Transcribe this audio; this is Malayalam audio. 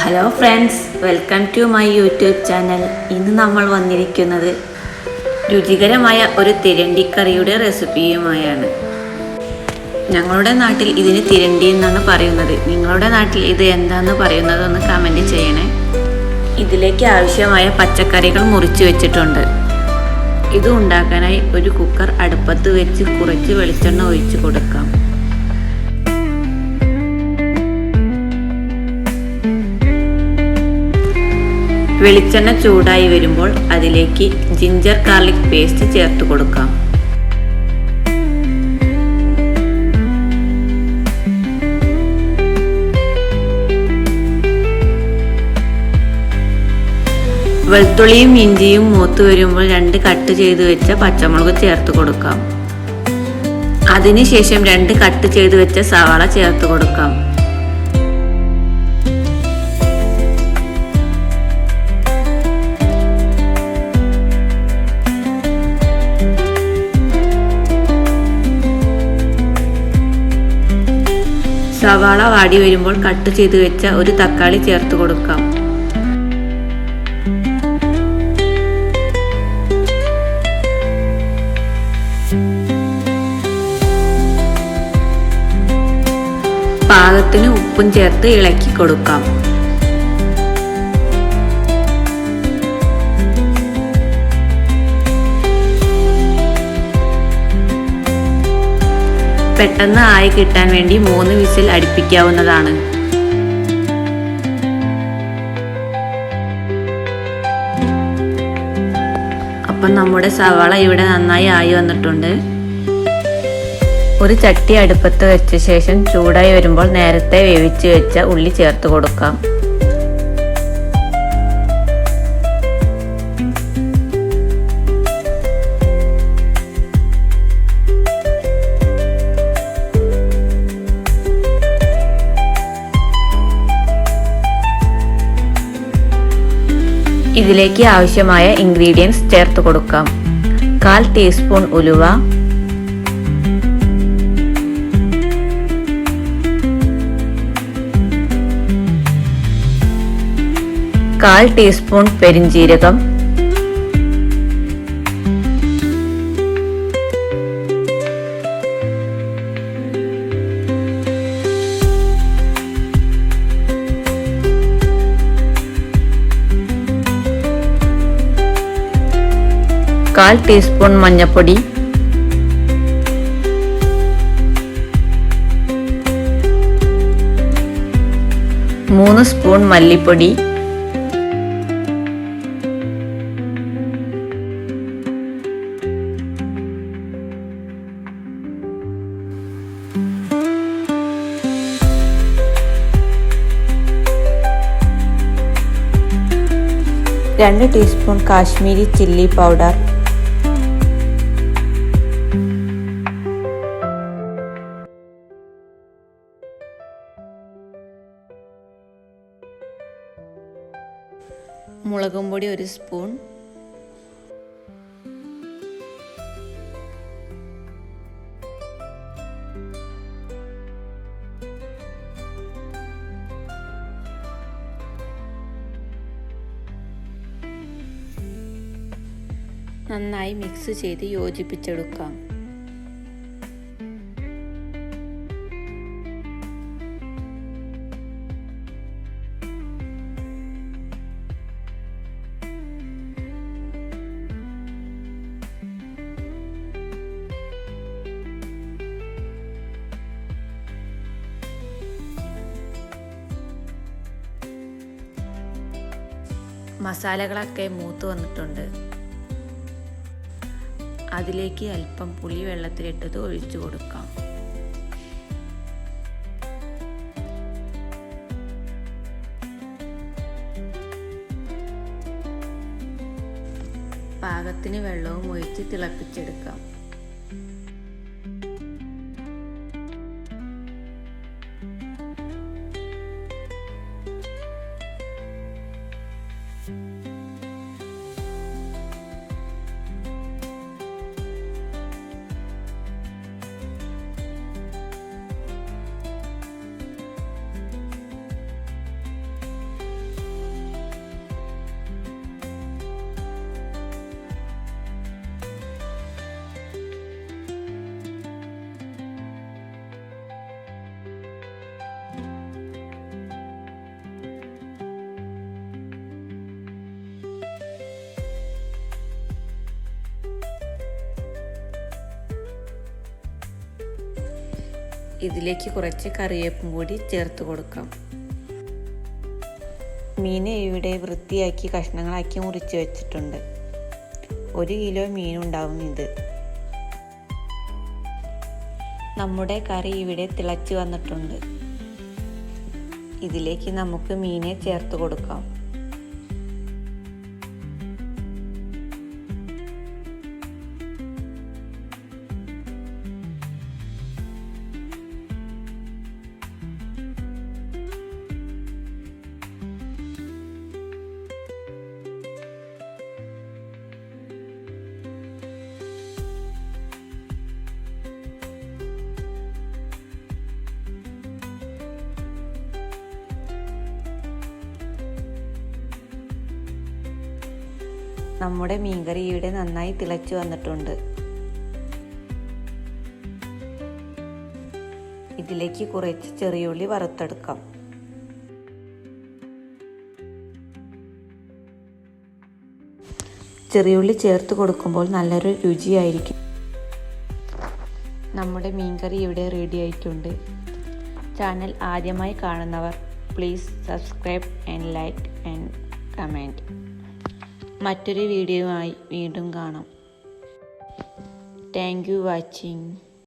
Hello friends, welcome to my YouTube channel. ഇന്ന് നമ്മൾ വന്നിരിക്കുന്നത് രുചികരമായ ഒരു തിരണ്ടിക്കറിയുടെ റെസിപ്പിയുമായാണ്. ഞങ്ങളുടെ നാട്ടിൽ ഇതിന് തിരണ്ടി എന്നാണ് പറയുന്നത്. നിങ്ങളുടെ നാട്ടിൽ ഇത് എന്താണെന്ന് പറയുന്നതൊന്ന് കമൻറ്റ് ചെയ്യണേ. ഇതിലേക്ക് ആവശ്യമായ പച്ചക്കറികൾ മുറിച്ച് വെച്ചിട്ടുണ്ട്. ഇത് ഉണ്ടാക്കാനായി ഒരു കുക്കർ അടുപ്പത്ത് വെച്ച് കുറച്ച് വെളിച്ചെണ്ണ ഒഴിച്ച് കൊടുക്കാം. വെളിച്ചെണ്ണ ചൂടായി വരുമ്പോൾ അതിലേക്ക് ജിഞ്ചർ ഗാർലിക് പേസ്റ്റ് ചേർത്ത് കൊടുക്കാം. വെളുത്തുള്ളിയും ഇഞ്ചിയും മൂത്ത് വരുമ്പോൾ 2 കട്ട് ചെയ്ത് വെച്ച പച്ചമുളക് ചേർത്ത് കൊടുക്കാം. അതിനുശേഷം 2 കട്ട് ചെയ്ത് വെച്ച സവാള ചേർത്ത് കൊടുക്കാം. സവാള വാടി വരുമ്പോൾ കട്ട് ചെയ്ത് വെച്ച ഒരു തക്കാളി ചേർത്ത് കൊടുക്കാം. പാകത്തിന് ഉപ്പും ചേർത്ത് ഇളക്കി കൊടുക്കാം. പെട്ടെന്ന് ആയി കിട്ടാൻ വേണ്ടി 3 വിസിൽ അടുപ്പിക്കാവുന്നതാണ്. അപ്പം നമ്മുടെ സവാള ഇവിടെ നന്നായി ആയി വന്നിട്ടുണ്ട്. ഒരു ചട്ടി അടുപ്പത്ത് വെച്ച ശേഷം ചൂടായി വരുമ്പോൾ നേരത്തെ വേവിച്ച് വെച്ച ഉള്ളി ചേർത്ത് കൊടുക്കാം. ഇതിലേക്ക് ആവശ്യമായ ഇൻഗ്രീഡിയൻസ് ചേർത്ത് കൊടുക്കാം. 1/4 ടീസ്പൂൺ ഉലുവ, 1/4 ടീസ്പൂൺ പെരിഞ്ജീരകം, 1/4 ടീസ്പൂൺ മഞ്ഞൾപ്പൊടി, 3 സ്പൂൺ മല്ലിപ്പൊടി, 2 ടീസ്പൂൺ കാശ്മീരി ചില്ലി പൗഡർ, മുളകും പൊടി 1 സ്പൂൺ, നന്നായി മിക്സ് ചെയ്ത് യോജിപ്പിച്ചെടുക്കാം. മസാലകളൊക്കെ മൂത്ത് വന്നിട്ടുണ്ട്. അതിലേക്ക് അല്പം പുളി വെള്ളത്തിലിട്ടത് ഒഴിച്ചു കൊടുക്കാം. പാകത്തിന് വെള്ളവും ഒഴിച്ച് തിളപ്പിച്ചെടുക്കാം. ഇതിലേക്ക് കുറച്ച് കറിവേപ്പും കൂടി ചേർത്ത് കൊടുക്കാം. മീൻ ഇവിടെ വൃത്തിയാക്കി കഷ്ണങ്ങളാക്കി മുറിച്ച് വെച്ചിട്ടുണ്ട്. 1 കിലോ മീനുണ്ടാവും ഇത്. നമ്മുടെ കറി ഇവിടെ തിളച്ച് വന്നിട്ടുണ്ട്. ഇതിലേക്ക് നമുക്ക് മീനെ ചേർത്ത് കൊടുക്കാം. നമ്മുടെ മീൻകറി ഇവിടെ നന്നായി തിളച്ചു വന്നിട്ടുണ്ട്. ഇതിലേക്ക് കുറച്ച് ചെറിയുള്ളി വറുത്തെടുക്കാം. ചെറിയുള്ളി ചേർത്ത് കൊടുക്കുമ്പോൾ നല്ലൊരു രുചിയായിരിക്കും. നമ്മുടെ മീൻകറി ഇവിടെ റെഡി ആയിട്ടുണ്ട്. ചാനൽ ആദ്യമായി കാണുന്നവർ please subscribe and like and comment. മറ്റൊരു വീഡിയോയുമായി വീണ്ടും കാണാം. Thank you watching.